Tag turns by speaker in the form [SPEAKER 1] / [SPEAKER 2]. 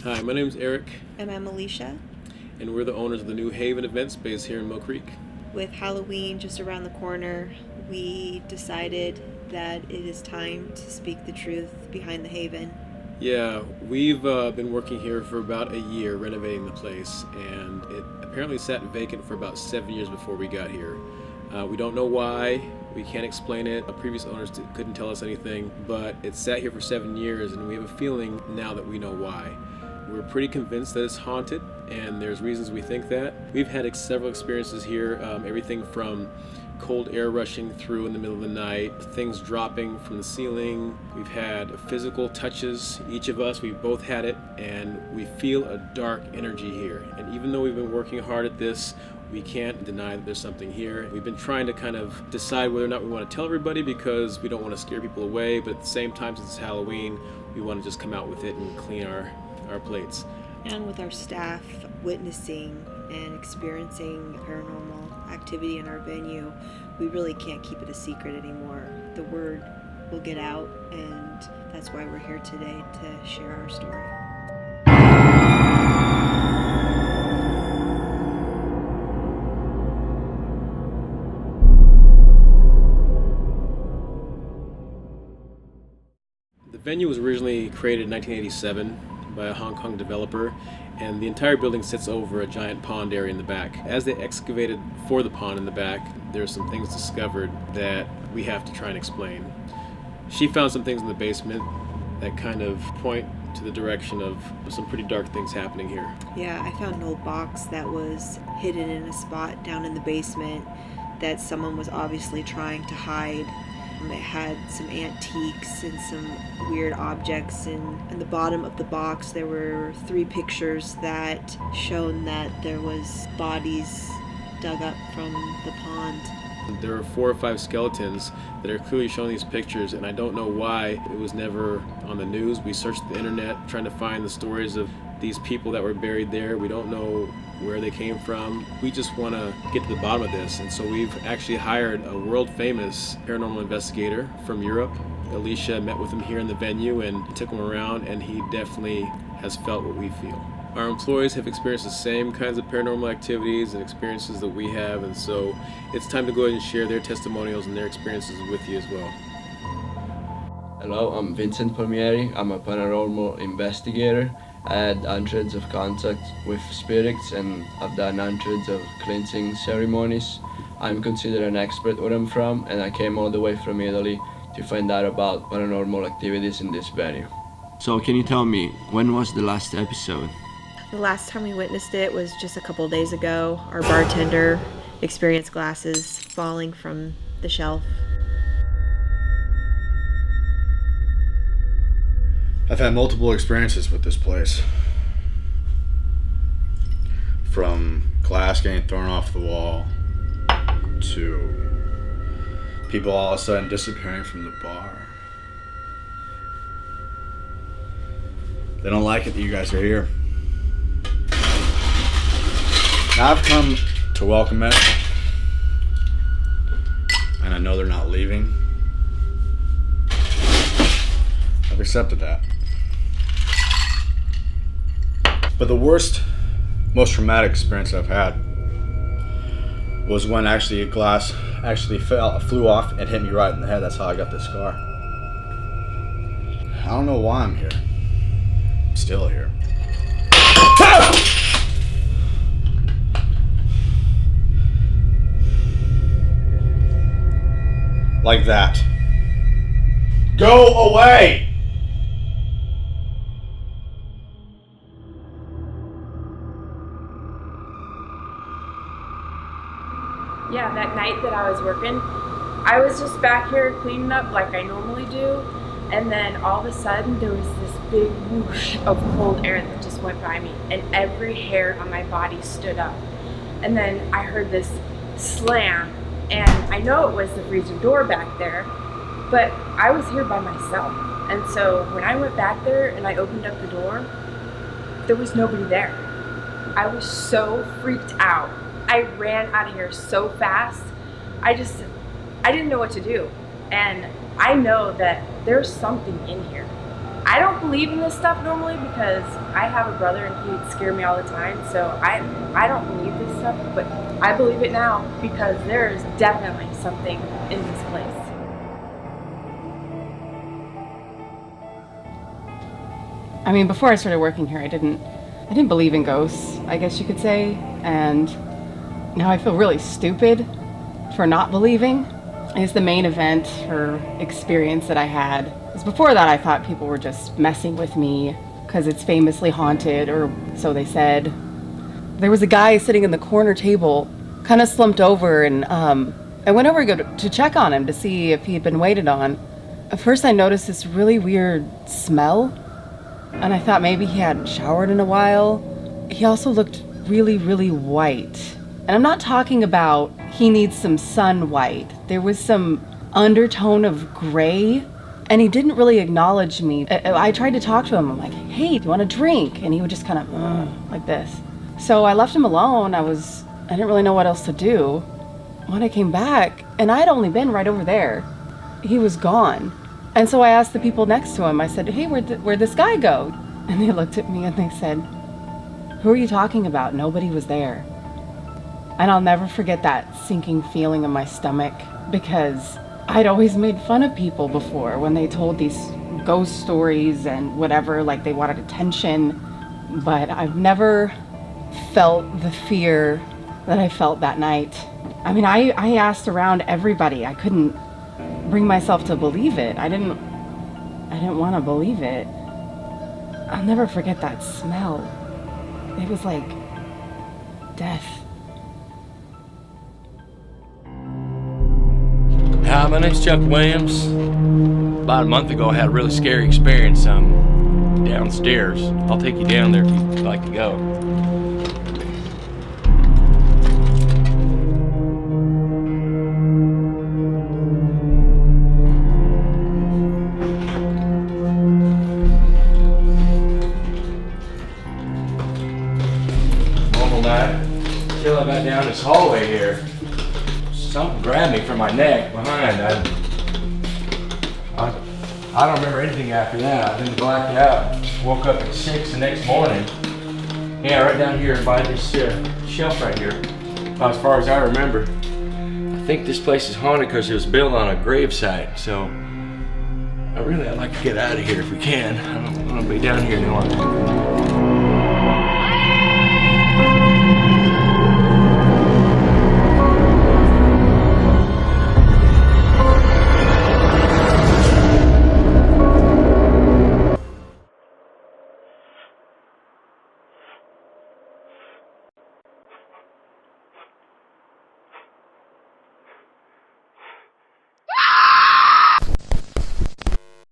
[SPEAKER 1] Hi, my name is Eric,
[SPEAKER 2] And I'm Alicia.
[SPEAKER 1] and we're the owners of the New Haven event space here in Mill Creek.
[SPEAKER 2] With Halloween just around the corner, we decided that it is time to speak the truth behind the Haven.
[SPEAKER 1] Yeah, we've been working here for about a year renovating the place, and it apparently sat vacant for about 7 years before we got here. We don't know why, we can't explain it. The previous owners couldn't tell us anything, but it sat here for 7 years, and we have a feeling now that we know why. We're pretty convinced that it's haunted, and there's reasons we think that. We've had several experiences here, everything from cold air rushing through in the middle of the night, things dropping from the ceiling. We've had physical touches, each of us, we've both had it, and we feel a dark energy here. And even though we've been working hard at this, we can't deny that there's something here. We've been trying to kind of decide whether or not we want to tell everybody because we don't want to scare people away, but at the same time, since it's Halloween, we want to just come out with it and clean our plates.
[SPEAKER 2] And with our staff witnessing and experiencing paranormal activity in our venue, we really can't keep it a secret anymore. The word will get out, and that's why we're here today to share our story.
[SPEAKER 1] The venue was originally created in 1987 by a Hong Kong developer, and the entire building sits over a giant pond area in the back. As they excavated for the pond in the back, there are some things discovered that we have to try and explain. She found some things in the basement that kind of point to the direction of some pretty dark things happening here.
[SPEAKER 2] Yeah, I found an old box that was hidden in a spot down in the basement that someone was obviously trying to hide. It had some antiques and some weird objects, and in the bottom of the box there were 3 pictures that showed that there was bodies dug up from the pond.
[SPEAKER 1] There are 4 or 5 skeletons that are clearly shown in these pictures, and I don't know why it was never on the news. We searched the internet trying to find the stories of these people that were buried there. We don't know where they came from. We just want to get to the bottom of this, and so we've actually hired a world-famous paranormal investigator from Europe. Alicia met with him here in the venue and took him around, and he definitely has felt what we feel. Our employees have experienced the same kinds of paranormal activities and experiences that we have, and so it's time to go ahead and share their testimonials and their experiences with you as well.
[SPEAKER 3] Hello, I'm Vincent Palmieri. I'm a paranormal investigator. I had hundreds of contacts with spirits and I've done hundreds of cleansing ceremonies. I'm considered an expert where I'm from, and I came all the way from Italy to find out about paranormal activities in this venue.
[SPEAKER 4] So can you tell me, when was the last episode?
[SPEAKER 2] The last time we witnessed it was just a couple days ago. Our bartender experienced glasses falling from the shelf.
[SPEAKER 5] I've had multiple experiences with this place. From glass getting thrown off the wall to people all of a sudden disappearing from the bar. They don't like it that you guys are here. Now I've come to welcome it, and I know they're not leaving. I've accepted that. But the worst, most traumatic experience I've had was when actually a glass flew off and hit me right in the head. That's how I got this scar. I don't know why I'm here. I'm still here. Like that. Go away!
[SPEAKER 6] Yeah, that night that I was working, I was just back here cleaning up like I normally do, and then all of a sudden there was this big whoosh of cold air that just went by me, and every hair on my body stood up. And then I heard this slam, and I know it was the freezer door back there, but I was here by myself. And so when I went back there and I opened up the door, there was nobody there. I was so freaked out. I ran out of here so fast. I didn't know what to do. And I know that there's something in here. I don't believe in this stuff normally because I have a brother and he would scare me all the time. So I don't believe this stuff, but I believe it now because there is definitely something in this place.
[SPEAKER 7] I mean, before I started working here, I didn't believe in ghosts, I guess you could say, and now I feel really stupid for not believing. It's the main event or experience that I had. Because before that, I thought people were just messing with me because it's famously haunted, or so they said. There was a guy sitting in the corner table, kind of slumped over, and I went over to check on him to see if he had been waited on. At first, I noticed this really weird smell. And I thought maybe he hadn't showered in a while. He also looked really, really white. And I'm not talking about he needs some sun white. There was some undertone of gray, and he didn't really acknowledge me. I tried to talk to him. I'm like, hey, do you want a drink? And he would just kind of, like this. So I left him alone. I didn't really know what else to do. When I came back, and I'd only been right over there, he was gone. And so I asked the people next to him, I said, hey, where'd this guy go? And they looked at me and they said, who are you talking about? Nobody was there. And I'll never forget that sinking feeling in my stomach because I'd always made fun of people before when they told these ghost stories and whatever, like they wanted attention. But I've never felt the fear that I felt that night. I mean, I asked around everybody. I couldn't bring myself to believe it. I didn't want to believe it. I'll never forget that smell. It was like death.
[SPEAKER 8] Hi, my name's Chuck Williams. About a month ago, I had a really scary experience downstairs. I'll take you down there if you'd like to go. Till I got down this hallway here, something grabbed me from my neck behind. I don't remember anything after that. I've been blacked out. Woke up at 6 the next morning. Yeah, right down here by this shelf right here. About as far as I remember. I think this place is haunted because it was built on a gravesite. So I'd like to get out of here if we can. I don't want to be down here any longer.